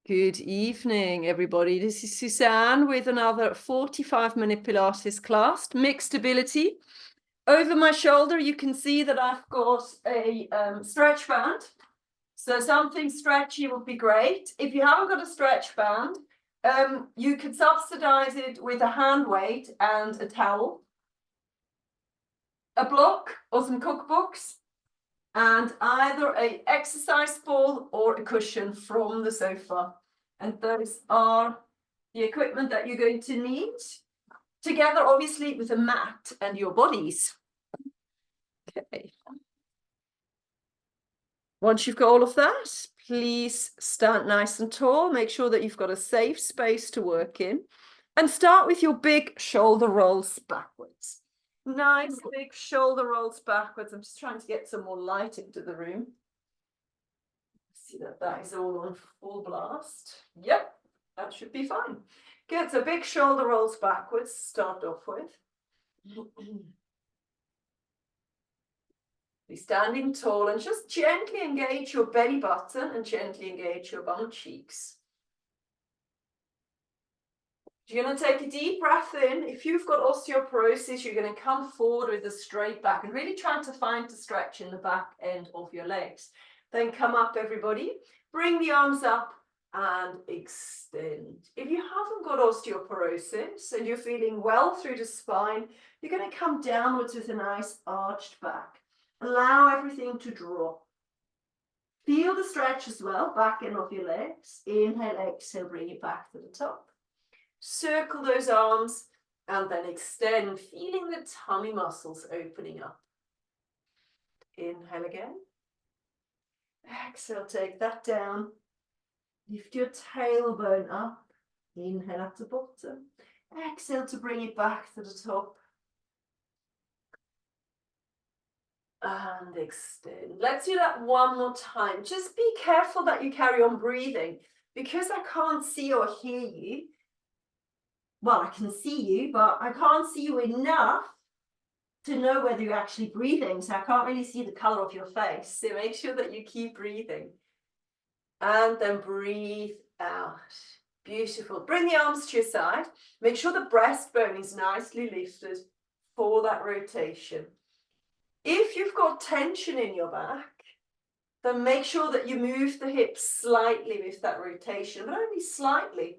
Good evening, everybody. This is Susanne with another 45-minute Pilates class, mixed ability. Over my shoulder, you can see that I've got a stretch band. So something stretchy would be great. If you haven't got a stretch band, you could subsidize it with a hand weight and a towel, a block or some cookbooks, and either an exercise ball or a cushion from the sofa. And those are the equipment that you're going to need, together obviously with a mat and your bodies. Okay. Once you've got all of that, please stand nice and tall. Make sure that you've got a safe space to work in. And start with your big shoulder rolls backwards. Nice big shoulder rolls backwards. I'm just trying to get some more light into the room. See that is all on full blast. Yep, that should be fine. Good, so big shoulder rolls backwards, start off with. Be standing tall and just gently engage your belly button and gently engage your bum cheeks. You're going to take a deep breath in. If you've got osteoporosis, you're going to come forward with a straight back and really try to find the stretch in the back end of your legs. Then come up, everybody. Bring the arms up and extend. If you haven't got osteoporosis and you're feeling well through the spine, you're going to come downwards with a nice arched back. Allow everything to drop. Feel the stretch as well, back end of your legs. Inhale, exhale, bring it back to the top. Circle those arms and then extend, feeling the tummy muscles opening up. Inhale again. Exhale, take that down. Lift your tailbone up. Inhale at the bottom. Exhale to bring it back to the top. And extend. Let's do that one more time. Just be careful that you carry on breathing. Because I can't see or hear you, well, I can see you, but I can't see you enough to know whether you're actually breathing. So I can't really see the color of your face. So make sure that you keep breathing. And then breathe out. Beautiful. Bring the arms to your side. Make sure the breastbone is nicely lifted for that rotation. If you've got tension in your back, then make sure that you move the hips slightly with that rotation, but only slightly.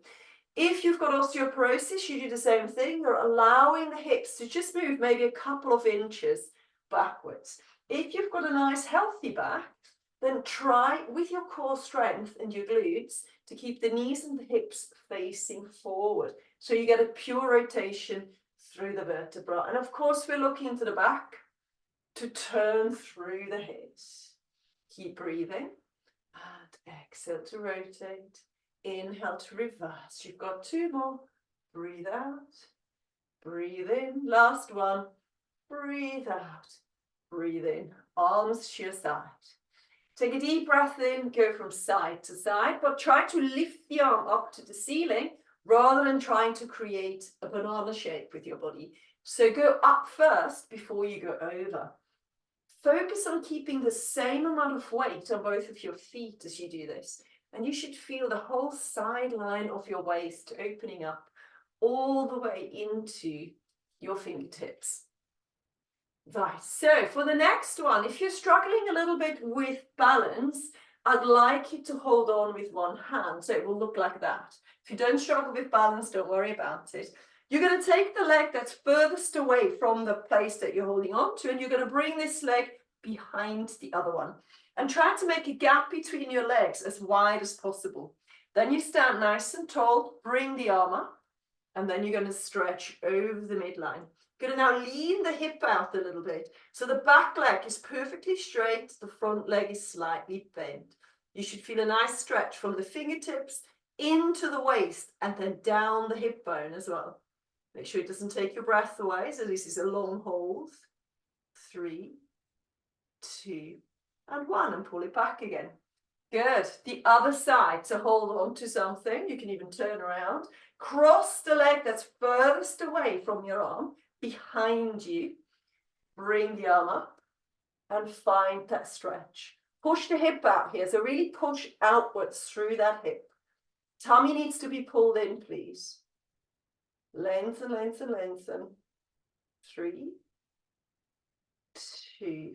If you've got osteoporosis, you do the same thing. You're allowing the hips to just move maybe a couple of inches backwards. If you've got a nice healthy back, then try with your core strength and your glutes to keep the knees and the hips facing forward. So you get a pure rotation through the vertebra. And of course, we're looking into the back to turn through the hips. Keep breathing. And exhale to rotate. Inhale to reverse. You've got two more. Breathe out. Breathe in. Last one. Breathe out. Breathe in. Arms to your side. Take a deep breath in. Go from side to side, but try to lift the arm up to the ceiling rather than trying to create a banana shape with your body. So go up first before you go over. Focus on keeping the same amount of weight on both of your feet as you do this. And you should feel the whole sideline of your waist opening up all the way into your fingertips. Right, so for the next one, if you're struggling a little bit with balance, I'd like you to hold on with one hand. So it will look like that. If you don't struggle with balance, don't worry about it. You're going to take the leg that's furthest away from the place that you're holding on to, and you're going to bring this leg behind the other one. And try to make a gap between your legs as wide as possible. Then you stand nice and tall, bring the arm up, and then you're going to stretch over the midline. You're going to now lean the hip out a little bit. So the back leg is perfectly straight, the front leg is slightly bent. You should feel a nice stretch from the fingertips into the waist and then down the hip bone as well. Make sure it doesn't take your breath away. So this is a long hold. 3, 2, and 1, and pull it back again. Good. The other side. So hold on to something. You can even turn around. Cross the leg that's furthest away from your arm behind you. Bring the arm up and find that stretch. Push the hip out here. So really push outwards through that hip. Tummy needs to be pulled in, please. Lengthen, lengthen, lengthen. 3, 2,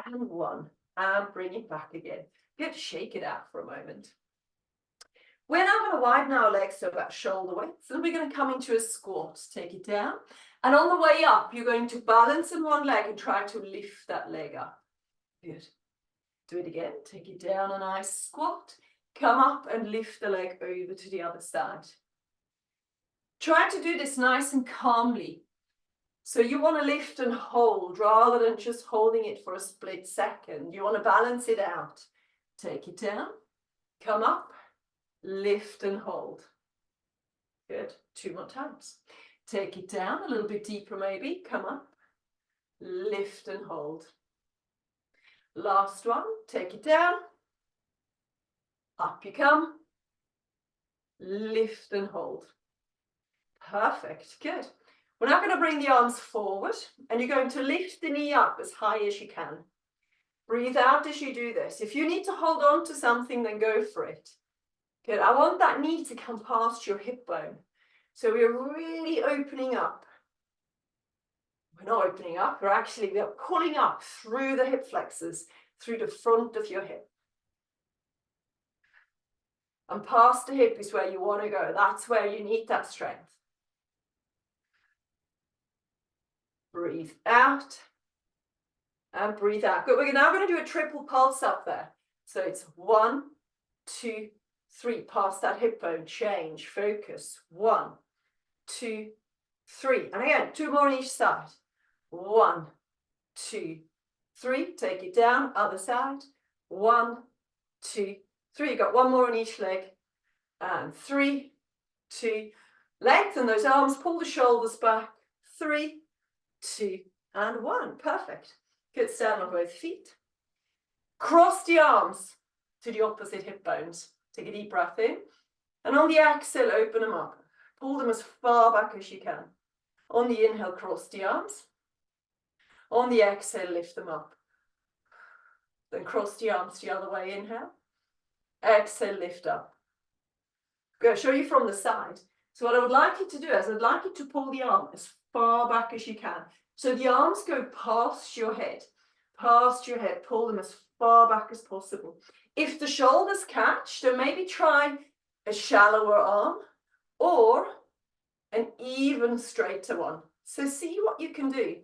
and 1. And bring it back again. Good, shake it out for a moment. We're now going to widen our legs to about shoulder width. And we're going to come into a squat. Take it down. And on the way up, you're going to balance in one leg and try to lift that leg up. Good. Do it again. Take it down, a nice squat. Come up and lift the leg over to the other side. Try to do this nice and calmly. So you want to lift and hold rather than just holding it for a split second. You want to balance it out. Take it down. Come up. Lift and hold. Good. 2 more times. Take it down a little bit deeper maybe. Come up. Lift and hold. Last one. Take it down. Up you come. Lift and hold. Perfect. Good. We're now going to bring the arms forward and you're going to lift the knee up as high as you can. Breathe out as you do this. If you need to hold on to something, then go for it. Good. I want that knee to come past your hip bone. So we're really opening up. We're not opening up, we're pulling up through the hip flexors, through the front of your hip. And past the hip is where you want to go. That's where you need that strength. Breathe out and breathe out. Good. We're now going to do a triple pulse up there. So it's 1, 2, 3. Past that hip bone. Change. Focus. 1, 2, 3. And again, 2 more on each side. 1, 2, 3. Take it down. Other side. 1, 2, 3. You got 1 more on each leg. And 3, 2. Lengthen those arms. Pull the shoulders back. 3, 2, and 1. Perfect. Good. Stand on both feet. Cross the arms to the opposite hip bones. Take a deep breath in. And on the exhale, open them up. Pull them as far back as you can. On the inhale, cross the arms. On the exhale, lift them up. Then cross the arms the other way. Inhale. Exhale, lift up. I'm going to show you from the side. So what I would like you to do is I'd like you to pull the arm as far back as you can. So the arms go past your head. Past your head. Pull them as far back as possible. If the shoulders catch, then maybe try a shallower arm or an even straighter one. So see what you can do.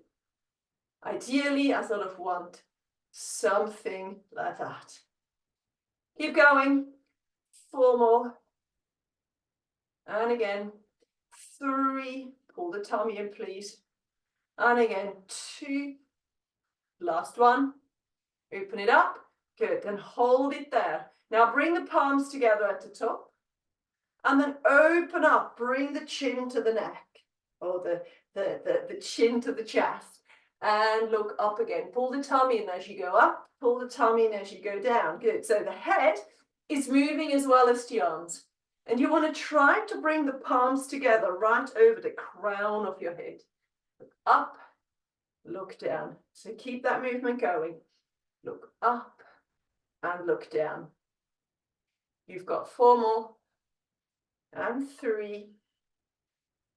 Ideally, I sort of want something like that. Keep going. 4 more. And again, 3. Pull the tummy in, please. And again, 2. Last one. Open it up. Good. And hold it there. Now bring the palms together at the top. And then open up. Bring the chin to the neck. Or the chin to the chest. And look up again. Pull the tummy in as you go up. Pull the tummy in as you go down. Good. So the head is moving as well as the arms. And you want to try to bring the palms together right over the crown of your head. Look up, look down. So keep that movement going. Look up and look down. You've got 4 more. And 3.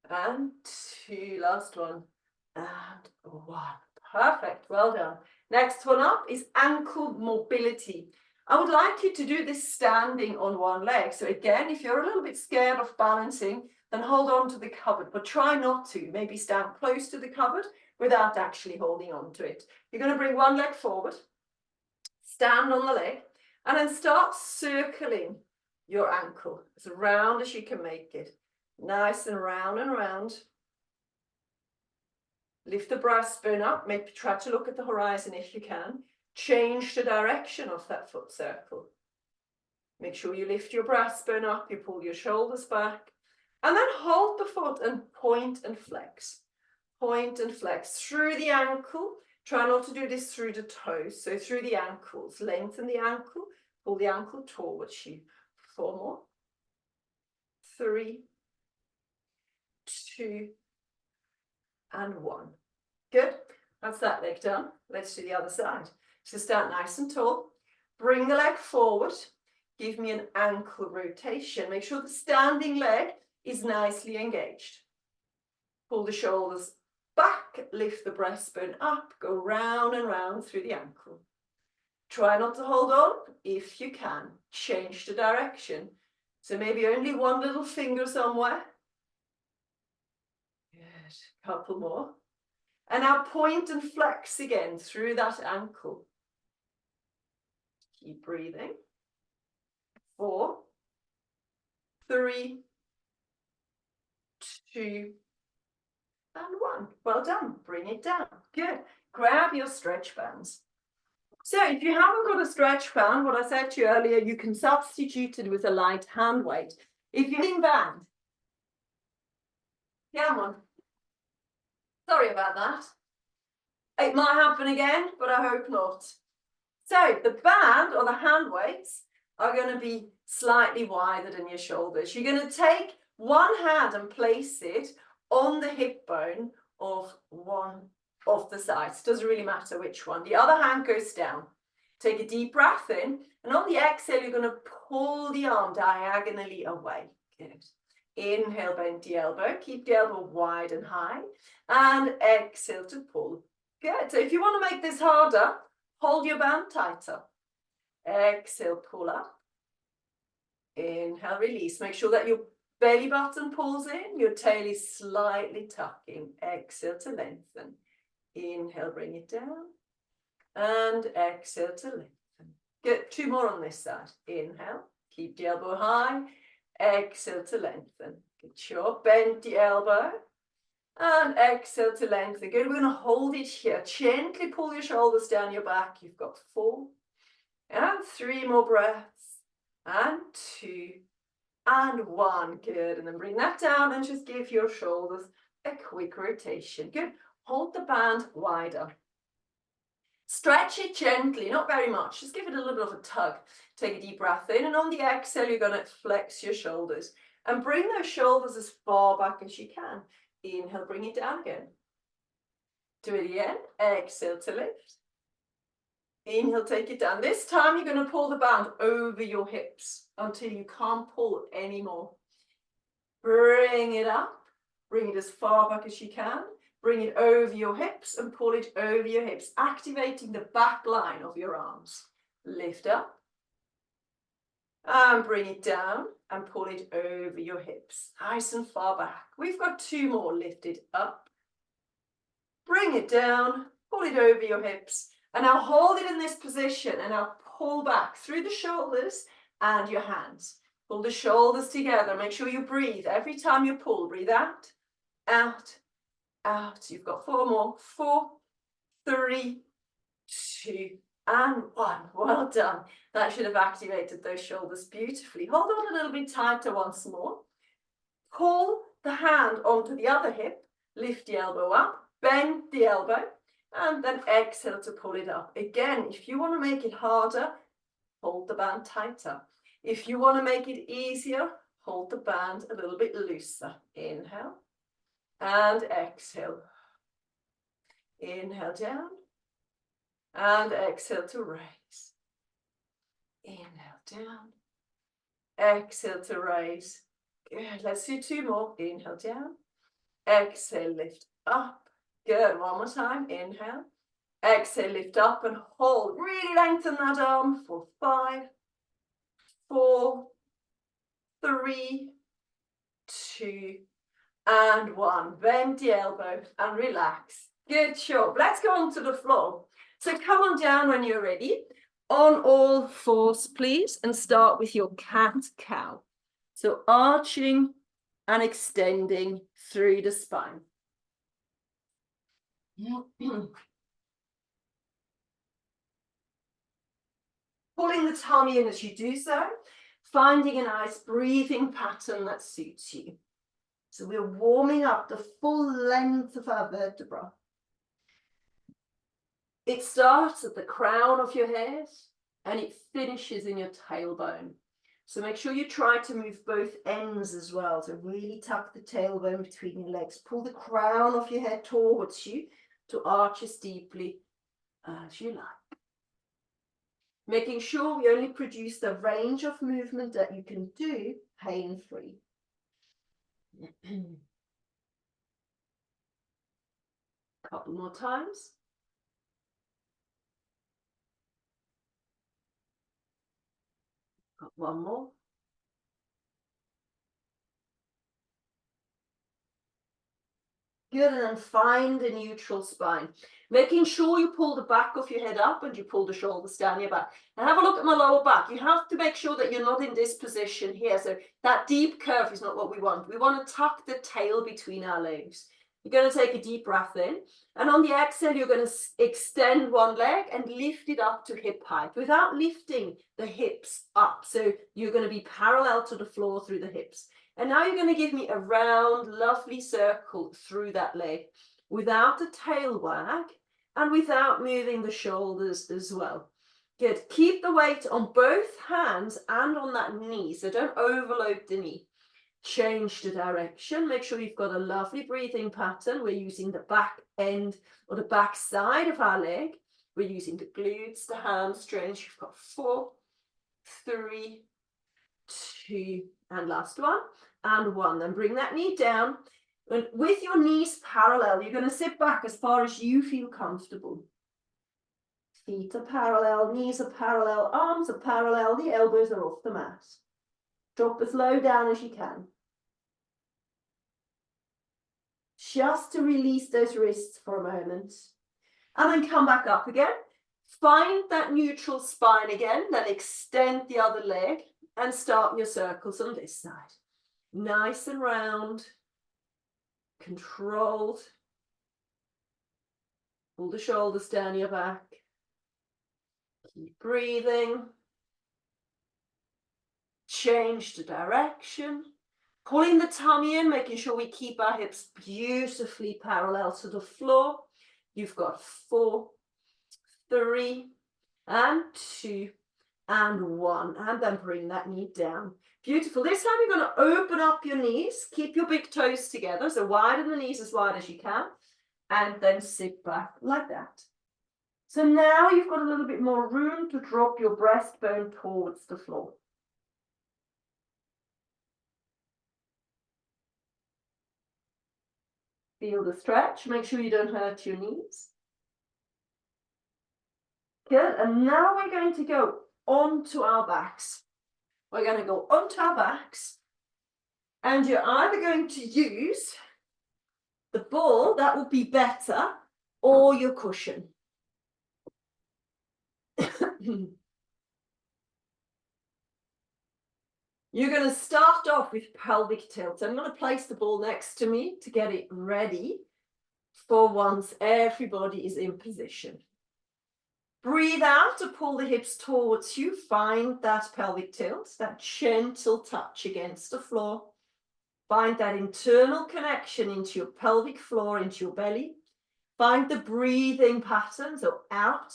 And 2. Last one. And 1. Perfect. Well done. Next one up is ankle mobility. I would like you to do this standing on one leg. So again, if you're a little bit scared of balancing, then hold on to the cupboard, but try not to. Maybe stand close to the cupboard without actually holding on to it. You're going to bring one leg forward, stand on the leg, and then start circling your ankle as round as you can make it. Nice and round and round. Lift the breastbone up. Maybe try to look at the horizon if you can. Change the direction of that foot circle. Make sure you lift your breastbone up, you pull your shoulders back, and then hold the foot and point and flex. Point and flex through the ankle. Try not to do this through the toes, so through the ankles. Lengthen the ankle, pull the ankle towards you. 4 more. 3, 2, and 1. Good. That's that leg done. Let's do the other side. So stand nice and tall. Bring the leg forward. give me an ankle rotation. Make sure the standing leg is nicely engaged. Pull the shoulders back, lift the breastbone up, go round and round through the ankle. Try not to hold on if you can. Change the direction. So maybe only one little finger somewhere. Good. Couple more. And now point and flex again through that ankle. Keep breathing. 4, 3, 2, and 1. Well done. Bring it down. Good. Grab your stretch bands. So if you haven't got a stretch band, what I said to you earlier, you can substitute it with a light hand weight. If you're in band, come on. Sorry about that. It might happen again, but I hope not. So the band or the hand weights are going to be slightly wider than your shoulders. You're going to take one hand and place it on the hip bone of one of the sides. Doesn't really matter which one. The other hand goes down. Take a deep breath in, and on the exhale, you're going to pull the arm diagonally away. Good. Inhale, bend the elbow. Keep the elbow wide and high. And exhale to pull. Good. So if you want to make this harder, hold your band tighter. Exhale, pull up. Inhale, release. Make sure that your belly button pulls in. Your tail is slightly tucking. Exhale to lengthen. Inhale, bring it down. And exhale to lengthen. Good. 2 more on this side. Inhale. Keep the elbow high. Exhale to lengthen. Good job. Bend the elbow. And exhale to lengthen. Good. We're going to hold it here. Gently pull your shoulders down your back. You've got 4. And 3 more breaths. And 2. And 1. Good. And then bring that down and just give your shoulders a quick rotation. Good. Hold the band wider. Stretch it gently, not very much. Just give it a little bit of a tug. Take a deep breath in, and on the exhale, you're going to flex your shoulders. And bring those shoulders as far back as you can. Inhale, bring it down again. Do it again. Exhale to lift. Inhale, take it down. This time, you're going to pull the band over your hips until you can't pull anymore. Bring it up. Bring it as far back as you can. Bring it over your hips and pull it over your hips, activating the back line of your arms. Lift up and bring it down and pull it over your hips, nice and far back. We've got 2 more. Lift it up, bring it down, pull it over your hips, and now hold it in this position and now pull back through the shoulders and your hands. Pull the shoulders together. Make sure you breathe. Every time you pull, breathe out, out, out. You've got 4 more. 4, 3, 2, and 1. Well done. That should have activated those shoulders beautifully. Hold on a little bit tighter once more. Pull the hand onto the other hip. Lift the elbow up. Bend the elbow. And then exhale to pull it up. Again, if you want to make it harder, hold the band tighter. If you want to make it easier, hold the band a little bit looser. Inhale. And exhale. Inhale down. And exhale to raise. Inhale down. Exhale to raise. Good. Let's do 2 more. Inhale down. Exhale, lift up. Good. One more time. Inhale. Exhale, lift up and hold. Really lengthen that arm for 5, 4, 3, 2, and 1. Bend the elbow and relax. Good job. Let's go onto the floor. So come on down when you're ready. On all 4s, please, and start with your cat-cow. So arching and extending through the spine. Pulling the tummy in as you do so, finding a nice breathing pattern that suits you. So we're warming up the full length of our vertebra. It starts at the crown of your head and it finishes in your tailbone. So make sure you try to move both ends as well. So really tuck the tailbone between your legs. Pull the crown of your head towards you to arch as deeply as you like. Making sure we only produce the range of movement that you can do pain-free. Couple more times. Got one more. Good, and then find a neutral spine. Making sure you pull the back of your head up and you pull the shoulders down your back. And have a look at my lower back. You have to make sure that you're not in this position here. So that deep curve is not what we want. We want to tuck the tail between our legs. You're going to take a deep breath in. And on the exhale, you're going to extend one leg and lift it up to hip height without lifting the hips up. So you're going to be parallel to the floor through the hips. And now you're going to give me a round, lovely circle through that leg without a tail wag and without moving the shoulders as well. Good. Keep the weight on both hands and on that knee, so don't overload the knee. Change the direction. Make sure you've got a lovely breathing pattern. We're using the back end or the back side of our leg. We're using the glutes, the hamstrings. You've got 4, 3, 2, and last one, and 1. Then bring that knee down. And with your knees parallel, you're going to sit back as far as you feel comfortable. Feet are parallel, knees are parallel, arms are parallel, the elbows are off the mat. Drop as low down as you can. Just to release those wrists for a moment. And then come back up again. Find that neutral spine again, then extend the other leg and start your circles on this side. Nice and round, controlled. Pull the shoulders down your back. Keep breathing. Change the direction. Pulling the tummy in, making sure we keep our hips beautifully parallel to the floor. You've got 4, 3, and 2, and 1. And then bring that knee down. Beautiful. This time you're going to open up your knees. Keep your big toes together. So widen the knees as wide as you can. And then sit back like that. So now you've got a little bit more room to drop your breastbone towards the floor. Feel the stretch. Make sure you don't hurt your knees. Good. And now we're going to go onto our backs. We're going to go onto our backs. And you're either going to use the ball, that will be better, or your cushion. You're going to start off with pelvic tilt. I'm going to place the ball next to me to get it ready for once everybody is in position. Breathe out to pull the hips towards you. Find that pelvic tilt, that gentle touch against the floor. Find that internal connection into your pelvic floor, into your belly. Find the breathing pattern, so out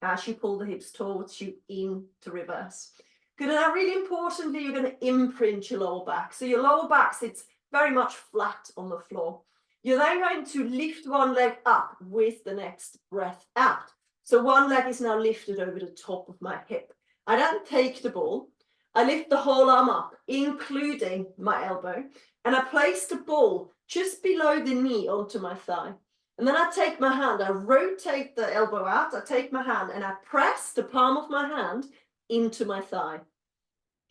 as you pull the hips towards you, into reverse. Good, and now really importantly, you're going to imprint your lower back. So your lower back sits very much flat on the floor. You're then going to lift one leg up with the next breath out. So one leg is now lifted over the top of my hip. I then take the ball, I lift the whole arm up, including my elbow, and I place the ball just below the knee onto my thigh. And then I take my hand, I rotate the elbow out, I take my hand and I press the palm of my hand into my thigh.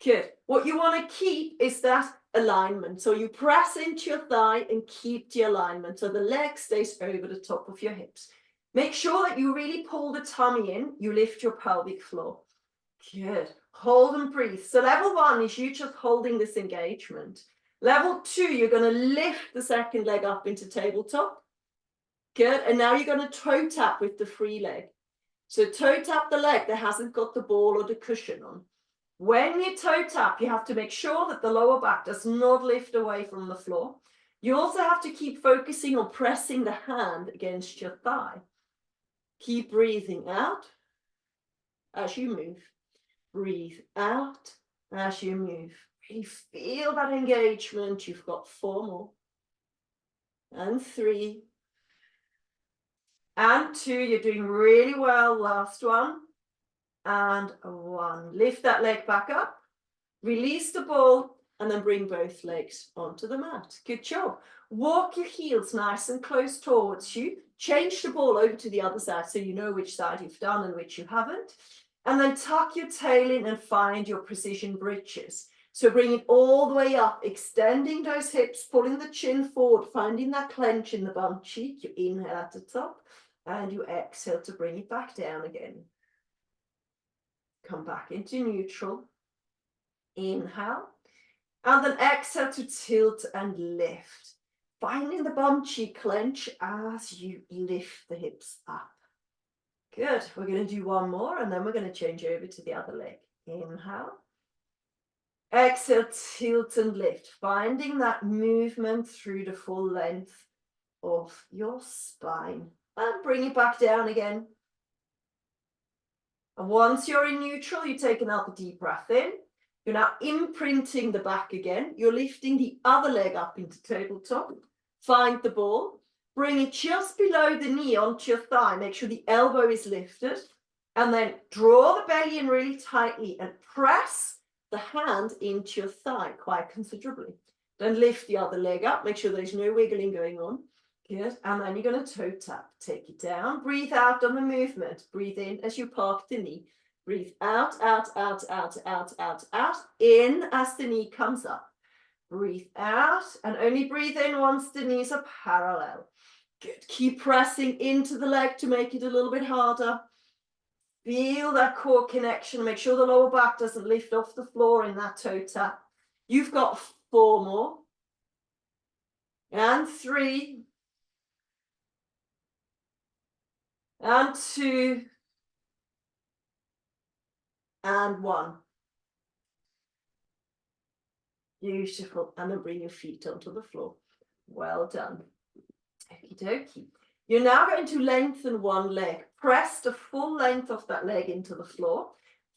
Good. What you want to keep is that alignment. So you press into your thigh and keep the alignment. So the leg stays over the top of your hips. Make sure that you really pull the tummy in. You lift your pelvic floor. Good. Hold and breathe. So level 1 is you just holding this engagement. Level 2, you're going to lift the second leg up into tabletop. Good. And now you're going to toe tap with the free leg. So toe tap the leg that hasn't got the ball or the cushion on. When you toe tap, you have to make sure that the lower back does not lift away from the floor. You also have to keep focusing on pressing the hand against your thigh. Keep breathing out as you move. Breathe out as you move. Really feel that engagement. You've got 4 more. And 3. And 2. You're doing really well. Last one. and 1. Lift that leg back up, release the ball, and then bring both legs onto the mat. Good job. Walk your heels nice and close towards you. Change the ball over to the other side so you know which side you've done and which you haven't. And then tuck your tail in and find your precision bridges. So bring it all the way up, extending those hips, pulling the chin forward, finding that clench in the bum cheek. You inhale at the top and you exhale to bring it back down again. Come back into neutral. Inhale. And then exhale to tilt and lift. Finding the bum cheek clench as you lift the hips up. Good. We're going to do one more and then we're going to change over to the other leg. Inhale. Exhale, tilt and lift. Finding that movement through the full length of your spine. And bring it back down again. And once you're in neutral, you take another deep breath in. You're now imprinting the back again. You're lifting the other leg up into tabletop. Find the ball. Bring it just below the knee onto your thigh. Make sure the elbow is lifted. And then draw the belly in really tightly and press the hand into your thigh quite considerably. Then lift the other leg up. Make sure there's no wiggling going on. Good. And then you're going to toe tap. Take it down. Breathe out on the movement. Breathe in as you park the knee. Breathe out, out, out, out, out, out, out. In as the knee comes up. Breathe out and only breathe in once the knees are parallel. Good. Keep pressing into the leg to make it a little bit harder. Feel that core connection. Make sure the lower back doesn't lift off the floor in that toe tap. You've got 4 more. And 3. And 2. And 1. Beautiful. And then bring your feet onto the floor. Well done. Okie dokie. You're now going to lengthen one leg. Press the full length of that leg into the floor.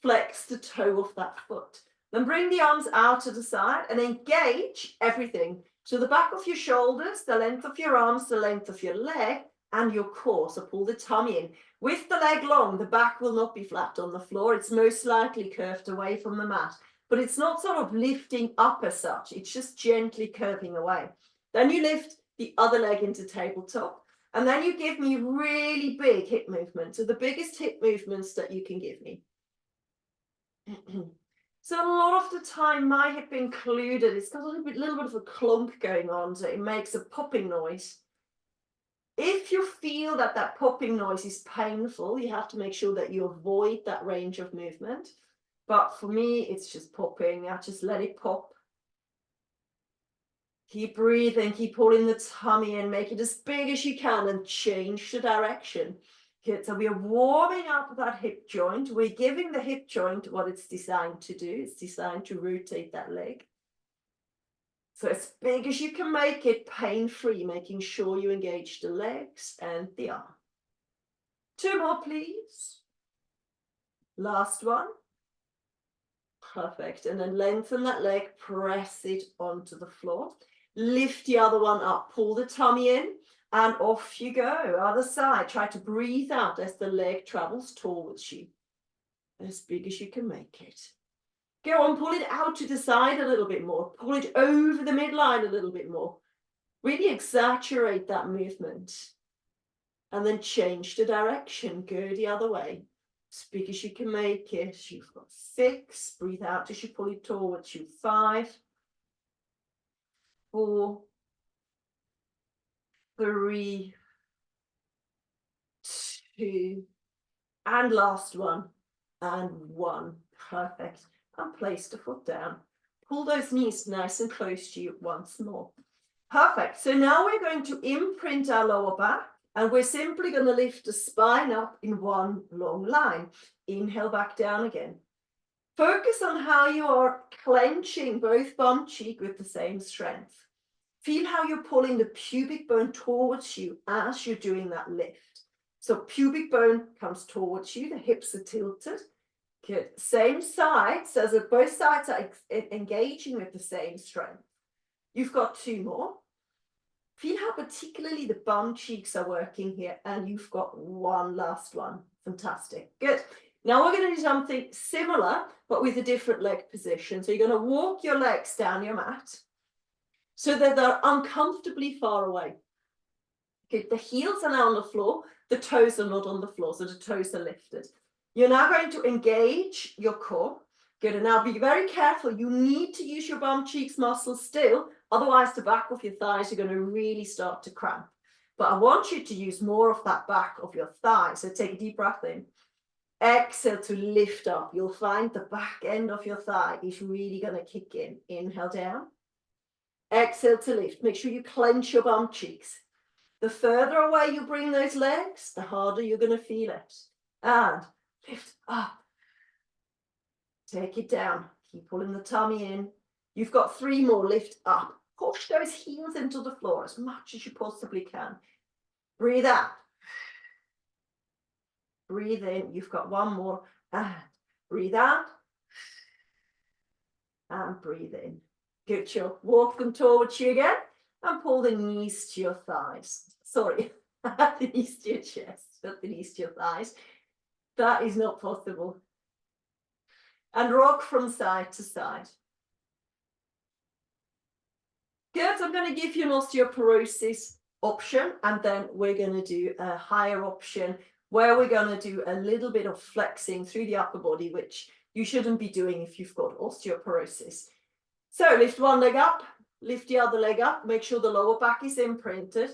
Flex the toe of that foot. Then bring the arms out to the side and engage everything. So the back of your shoulders, the length of your arms, the length of your leg, and your core. So pull the tummy in. With the leg long, the back will not be flat on the floor. It's most likely curved away from the mat. But it's not sort of lifting up as such. It's just gently curving away. Then you lift the other leg into tabletop. And then you give me really big hip movements. So the biggest hip movements that you can give me. So a lot of the time, my hip included, it's got a little bit of a clunk going on. So it makes a popping noise. If you feel that that popping noise is painful, you have to make sure that you avoid that range of movement. But for me, it's just popping. I just let it pop. Keep breathing, keep pulling the tummy in, make it as big as you can and change the direction. Okay, so we are warming up that hip joint. We're giving the hip joint what it's designed to do. It's designed to rotate that leg. So as big as you can make it, pain-free, making sure you engage the legs and the arm. 2 more, please. Last one. Perfect. And then lengthen that leg, press it onto the floor. Lift the other one up, pull the tummy in, and off you go. Other side, try to breathe out as the leg travels towards you. As big as you can make it. Go on, pull it out to the side a little bit more. Pull it over the midline a little bit more. Really exaggerate that movement. And then change the direction. Go the other way. As big as you can make it. You've got 6. Breathe out as you pull it towards you. 5. 4. 3. 2. And last one. And 1. Perfect. And place the foot down. Pull those knees nice and close to you once more. Perfect. So now we're going to imprint our lower back. And we're simply going to lift the spine up in one long line. Inhale back down again. Focus on how you are clenching both bum cheek with the same strength. Feel how you're pulling the pubic bone towards you as you're doing that lift. So pubic bone comes towards you, the hips are tilted. Good. Same side, so that both sides are engaging with the same strength. You've got 2 more. Feel how particularly the bum cheeks are working here, and you've got 1 last one. Fantastic. Good. Now we're going to do something similar, but with a different leg position. So you're going to walk your legs down your mat so that they're uncomfortably far away. Okay, the heels are now on the floor, the toes are not on the floor, so the toes are lifted. You're now going to engage your core. Good, and now be very careful. You need to use your bum cheeks muscles still, otherwise the back of your thighs are going to really start to cramp. But I want you to use more of that back of your thigh. So take a deep breath in. Exhale to lift up. You'll find the back end of your thigh is really going to kick in. Inhale down. Exhale to lift. Make sure you clench your bum cheeks. The further away you bring those legs, the harder you're going to feel it. And lift up. Take it down. Keep pulling the tummy in. You've got 3 more. Lift up. Push those heels into the floor as much as you possibly can. Breathe out. Breathe in. You've got 1 more. And breathe out. And breathe in. Good job. Walk them towards you again. And pull the knees to your thighs. Sorry, the knees to your chest, not the knees to your thighs. That is not possible. And rock from side to side. Good, I'm going to give you an osteoporosis option, and then we're going to do a higher option where we're going to do a little bit of flexing through the upper body, which you shouldn't be doing if you've got osteoporosis. So lift one leg up, lift the other leg up, make sure the lower back is imprinted.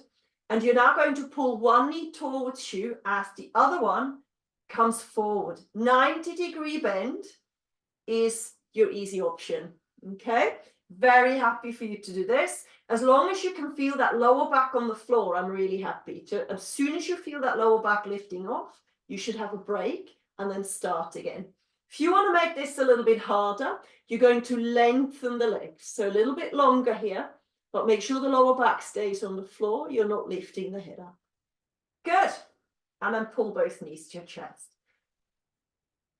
And you're now going to pull one knee towards you as the other one comes forward. 90-degree bend is your easy option, okay? Very happy for you to do this. As long as you can feel that lower back on the floor, I'm really happy. As soon as you feel that lower back lifting off, you should have a break and then start again. If you want to make this a little bit harder, you're going to lengthen the legs. So a little bit longer here, but make sure the lower back stays on the floor. You're not lifting the head up. Good. And then pull both knees to your chest.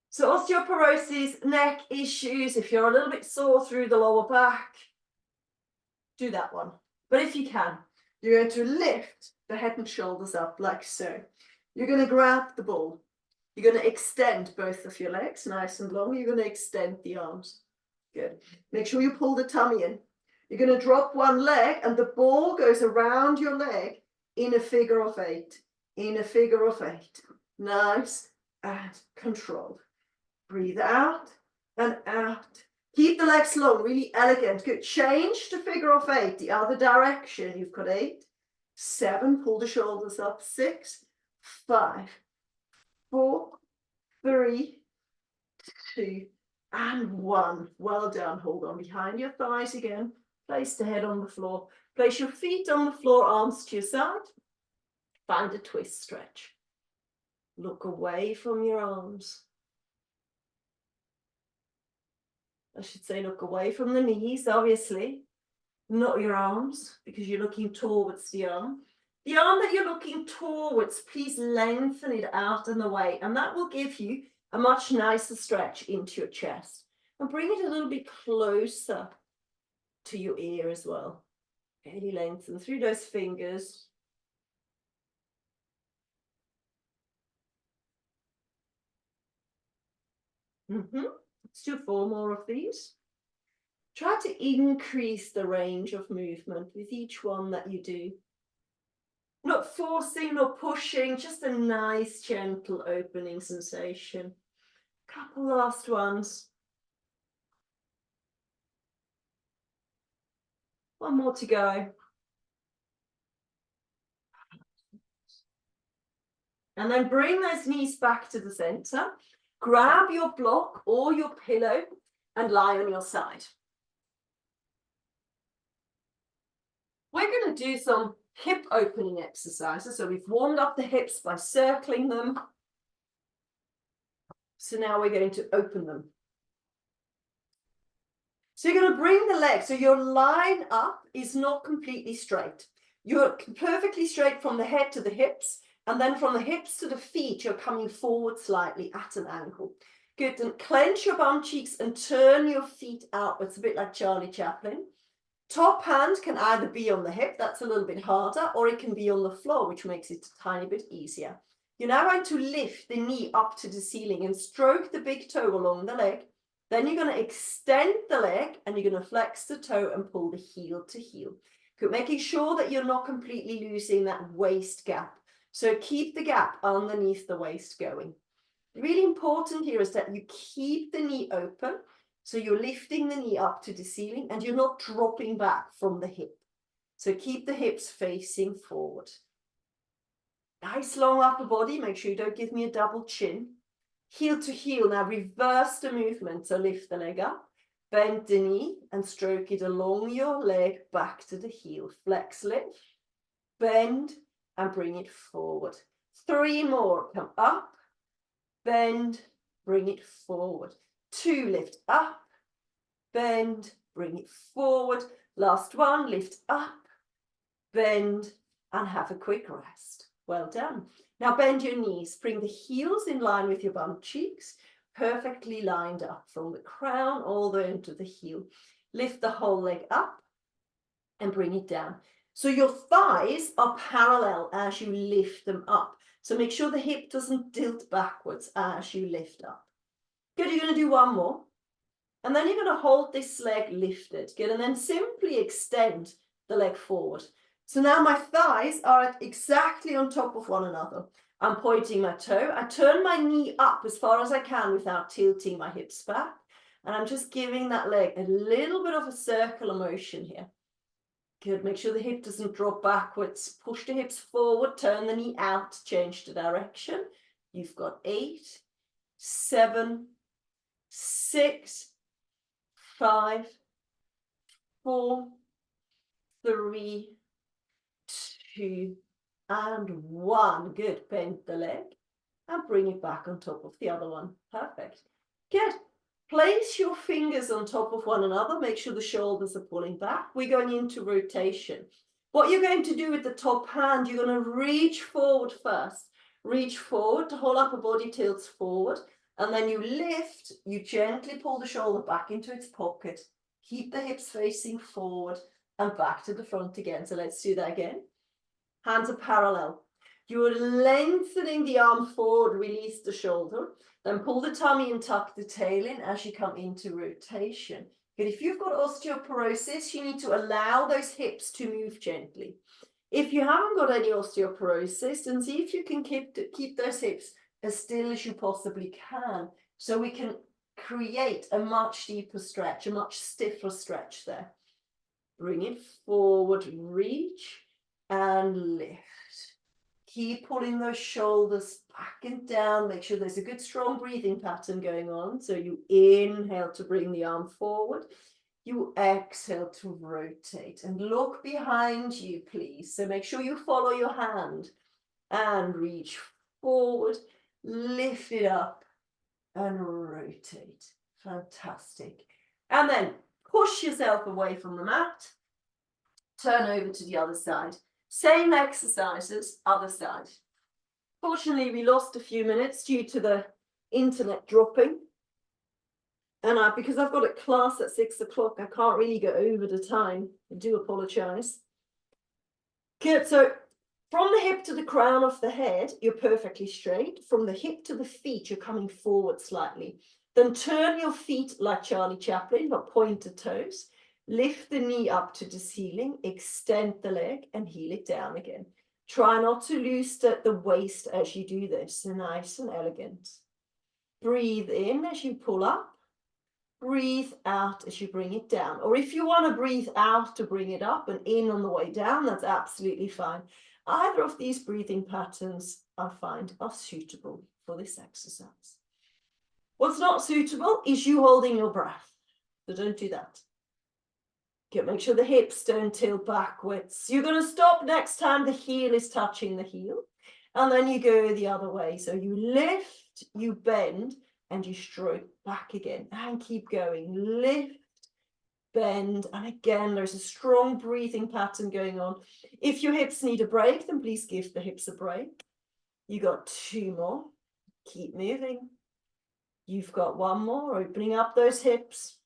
So osteoporosis, neck issues, if you're a little bit sore through the lower back, do that one. But if you can, you're going to lift the head and shoulders up like so. You're going to grab the ball. You're going to extend both of your legs nice and long. You're going to extend the arms. Good. Make sure you pull the tummy in. You're going to drop one leg and the ball goes around your leg in a figure of 8. In a figure of 8. Nice and controlled. Breathe out and out. Keep the legs long, really elegant. Good. Change to figure of 8, the other direction. You've got 8, 7, pull the shoulders up, 6, 5, 4, 3, 2, and 1. Well done. Hold on behind your thighs again. Place the head on the floor. Place your feet on the floor, arms to your side. Find a twist stretch. Look away from your arms. I should say look away from the knees, obviously. Not your arms, because you're looking towards the arm. The arm that you're looking towards, please lengthen it out and away, and that will give you a much nicer stretch into your chest. And bring it a little bit closer to your ear as well. Really lengthen through those fingers. Let's do 4 more of these. Try to increase the range of movement with each one that you do. Not forcing, not pushing, just a nice, gentle opening sensation. Couple last ones. One more to go. And then bring those knees back to the center. Grab your block or your pillow and lie on your side. We're going to do some hip opening exercises. So we've warmed up the hips by circling them. So now we're going to open them. So you're going to bring the legs. So your line up is not completely straight. You're perfectly straight from the head to the hips. And then from the hips to the feet, you're coming forward slightly at an angle. Good. And clench your bum cheeks and turn your feet outwards, a bit like Charlie Chaplin. Top hand can either be on the hip, that's a little bit harder, or it can be on the floor, which makes it a tiny bit easier. You're now going to lift the knee up to the ceiling and stroke the big toe along the leg. Then you're going to extend the leg and you're going to flex the toe and pull the heel to heel. Good, making sure that you're not completely losing that waist gap. So keep the gap underneath the waist going. Really important here is that you keep the knee open. So you're lifting the knee up to the ceiling and you're not dropping back from the hip. So keep the hips facing forward. Nice long upper body. Make sure you don't give me a double chin. Heel to heel. Now reverse the movement. So lift the leg up, bend the knee and stroke it along your leg back to the heel. Flex, lift, bend and bring it forward. 3 more. Come up, bend, bring it forward. 2, lift up, bend, bring it forward. Last one, lift up, bend and have a quick rest. Well done. Now bend your knees, bring the heels in line with your bum cheeks, perfectly lined up from the crown all the way into the heel. Lift the whole leg up and bring it down. So your thighs are parallel as you lift them up. So make sure the hip doesn't tilt backwards as you lift up. Good, you're going to do one more. And then you're going to hold this leg lifted. Good, and then simply extend the leg forward. So now my thighs are exactly on top of one another. I'm pointing my toe. I turn my knee up as far as I can without tilting my hips back. And I'm just giving that leg a little bit of a circular motion here. Good, make sure the hip doesn't drop backwards. Push the hips forward, turn the knee out, change the direction. You've got 8, 7, 6, 5, 4, 3, 2, and 1. Good. Bend the leg and bring it back on top of the other one. Perfect. Good. Place your fingers on top of one another. Make sure the shoulders are pulling back. We're going into rotation. What you're going to do with the top hand, you're going to reach forward first. Reach forward, the whole upper body tilts forward. And then you lift, you gently pull the shoulder back into its pocket. Keep the hips facing forward and back to the front again. So let's do that again. Hands are parallel. You're lengthening the arm forward, release the shoulder. Then pull the tummy and tuck the tail in as you come into rotation. But if you've got osteoporosis, you need to allow those hips to move gently. If you haven't got any osteoporosis, then see if you can keep those hips as still as you possibly can, so we can create a much deeper stretch, a much stiffer stretch there. Bring it forward, reach and lift. Keep pulling those shoulders back and down. Make sure there's a good strong breathing pattern going on. So you inhale to bring the arm forward. You exhale to rotate and look behind you, please. So make sure you follow your hand and reach forward, lift it up and rotate. Fantastic. And then push yourself away from the mat. Turn over to the other side. Same exercises, other side. Fortunately, we lost a few minutes due to the internet dropping. And because I've got a class at 6 o'clock, I can't really go over the time. I do apologize. Good, so from the hip to the crown of the head, you're perfectly straight. From the hip to the feet, you're coming forward slightly. Then turn your feet like Charlie Chaplin, but point the toes. Lift the knee up to the ceiling, extend the leg and heel it down again. Try not to lose the waist as you do this. Nice and elegant. Breathe in as you pull up. Breathe out as you bring it down. Or if you want to breathe out to bring it up and in on the way down, that's absolutely fine. Either of these breathing patterns I find are suitable for this exercise. What's not suitable is you holding your breath. So don't do that. Make sure the hips don't tilt backwards. You're going to stop next time the heel is touching the heel. And then you go the other way. So you lift, you bend, and you stroke back again. And keep going. Lift, bend, and again, there's a strong breathing pattern going on. If your hips need a break, then please give the hips a break. You got 2 more. Keep moving. You've got 1 more. Opening up those hips.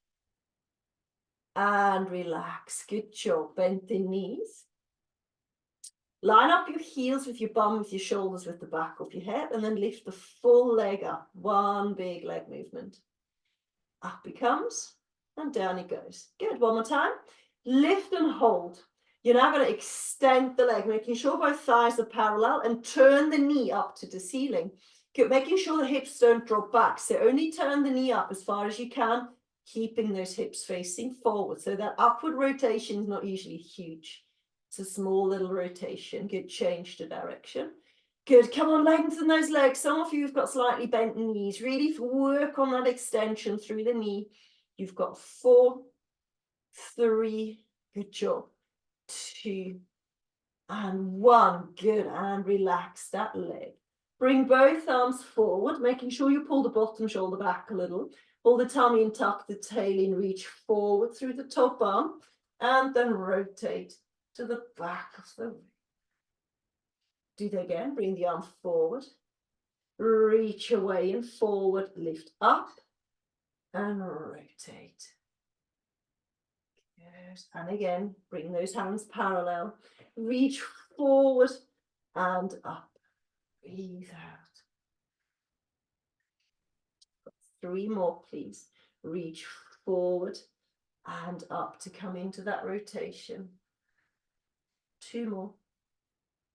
And relax. Good job. Bend the knees. Line up your heels with your bum, with your shoulders, with the back of your head, and then lift the full leg up. One big leg movement. Up it comes, and down it goes. Good, one more time. Lift and hold. You're now going to extend the leg, making sure both thighs are parallel, and turn the knee up to the ceiling. Good, making sure the hips don't drop back. So only turn the knee up as far as you can, keeping those hips facing forward. So that upward rotation is not usually huge. It's a small little rotation. Good, change the direction. Good, come on, lengthen those legs. Some of you have got slightly bent knees. Really work on that extension through the knee. You've got 4, 3, good job, 2, and 1. Good, and relax that leg. Bring both arms forward, making sure you pull the bottom shoulder back a little. Pull the tummy and tuck the tail in, reach forward through the top arm, and then rotate to the back of the leg. Do that again, bring the arm forward, reach away and forward, lift up, and rotate. Good. And again, bring those hands parallel, reach forward and up. Breathe out. 3 more, please. Reach forward and up to come into that rotation. 2 more.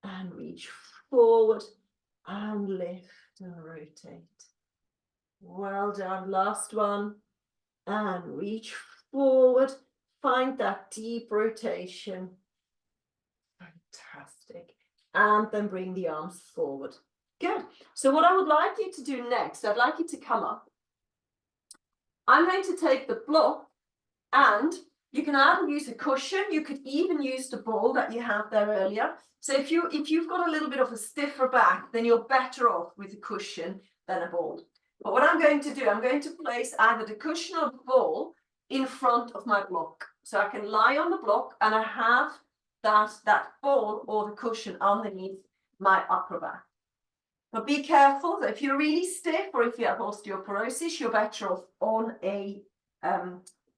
And reach forward and lift and rotate. Well done. Last one. And reach forward. Find that deep rotation. Fantastic. And then bring the arms forward. Good. So what I would like you to do next, I'd like you to come up. I'm going to take the block, and you can either use a cushion, you could even use the ball that you had there earlier. So if you've got a little bit of a stiffer back, then you're better off with a cushion than a ball. But what I'm going to do, I'm going to place either the cushion or the ball in front of my block. So I can lie on the block and I have that ball or the cushion underneath my upper back. But be careful that if you're really stiff or if you have osteoporosis, you're better off on a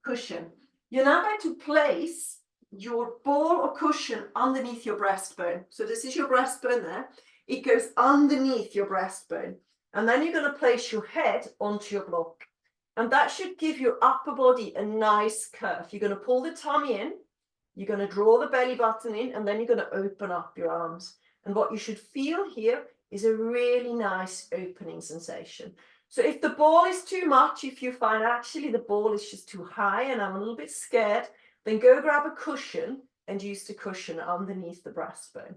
cushion. You're now going to place your ball or cushion underneath your breastbone. So this is your breastbone there. It goes underneath your breastbone. And then you're going to place your head onto your block. And that should give your upper body a nice curve. You're going to pull the tummy in. You're going to draw the belly button in, and then you're going to open up your arms. And what you should feel here is a really nice opening sensation. So if the ball is too much, if you find actually the ball is just too high and I'm a little bit scared, then go grab a cushion and use the cushion underneath the breastbone.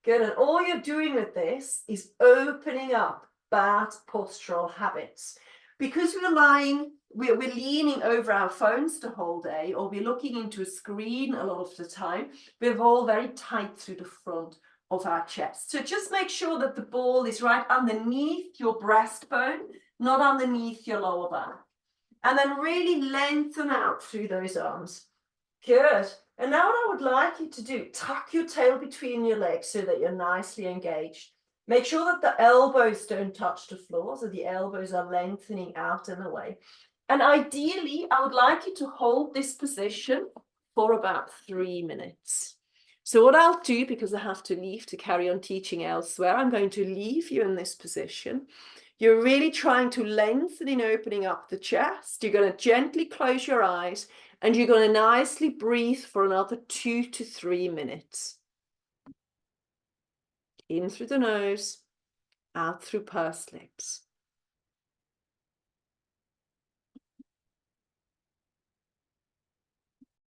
Good, and all you're doing with this is opening up bad postural habits. Because we're leaning over our phones the whole day, or we're looking into a screen a lot of the time, we're all very tight through the front of our chest. So just make sure that the ball is right underneath your breastbone, not underneath your lower back. And then really lengthen out through those arms. Good. And now what I would like you to do, tuck your tail between your legs so that you're nicely engaged. Make sure that the elbows don't touch the floor, so the elbows are lengthening out and away. And ideally, I would like you to hold this position for about 3 minutes. So what I'll do, because I have to leave to carry on teaching elsewhere, I'm going to leave you in this position. You're really trying to lengthen in opening up the chest. You're going to gently close your eyes, and you're going to nicely breathe for another 2 to 3 minutes. In through the nose, out through pursed lips.